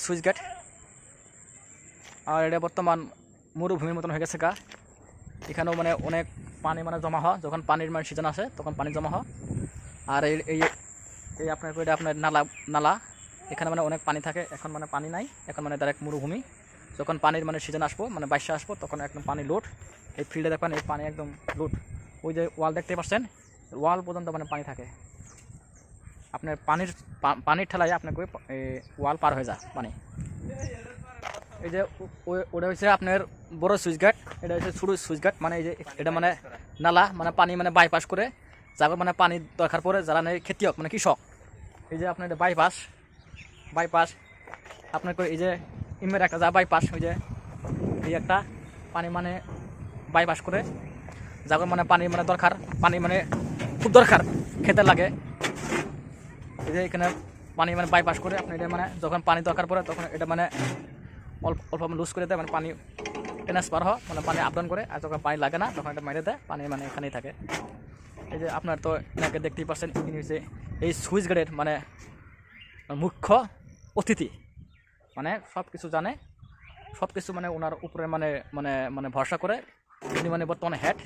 Switch gate আর এটা বর্তমান মরুভূমির মতন হয়ে গেছে গা। এখানেও মানে অনেক পানি মানে জমা হয়, যখন পানির মানে সিজন আসে তখন পানি জমা হয়। আর এই এই এই আপনার এটা আপনার নালা এখানে মানে অনেক পানি থাকে, এখন মানে পানি নাই, এখন মানে ডাইরেক্ট মরুভূমি। যখন পানির মানে সিজন আসবো মানে বাইশে আসবো তখন একদম পানি লোড। এই ফিল্ডে দেখবেন এই পানি একদম লোড, ওই যে ওয়াল দেখতে পাচ্ছেন ওয়াল পর্যন্ত মানে পানি থাকে। আপনার পানির ঠেলায় আপনাকে ওয়াল পার হয়ে যায় পানি। এই যে ওটা হচ্ছে আপনার বড় সুইচ গেট, এটা হচ্ছে ছোটো সুইচ গেট। মানে এই যে এটা মানে নালা মানে পানি মানে বাইপাস করে যারা মানে পানি দরকার পড়ে, যারা নেই খেতিয়ক মানে কৃষক। এই যে আপনার বাইপাস আপনার এই যে ইমের একটা যা বাইপাস, ওই যে এই একটা পানি মানে বাইপাস করে যারা মানে পানি মানে দরকার, পানি মানে খুব দরকার খেতে লাগে। এই যে এখানে পানি মানে বাইপাস করে আপনি এটা মানে যখন পানি দরকার পড়ে তখন এটা মানে অল্প অল্প লুজ করে দেয়, মানে পানি ট্রান্সফার হয়, মানে পানি আপডাউন করে। আর যখন পানি লাগে না তখন এটা মেরে দেয়, পানি মানে এখানেই থাকে। এই যে আপনার তো এনাকে দেখতেই পাচ্ছেন, ইনি হচ্ছে এই সুইচ গেটের মানে মুখ্য অতিথি, মানে সব কিছু জানে, সব কিছু মানে ওনার উপরে মানে মানে মানে ভরসা করে। উনি মানে বর্তমানে হেড।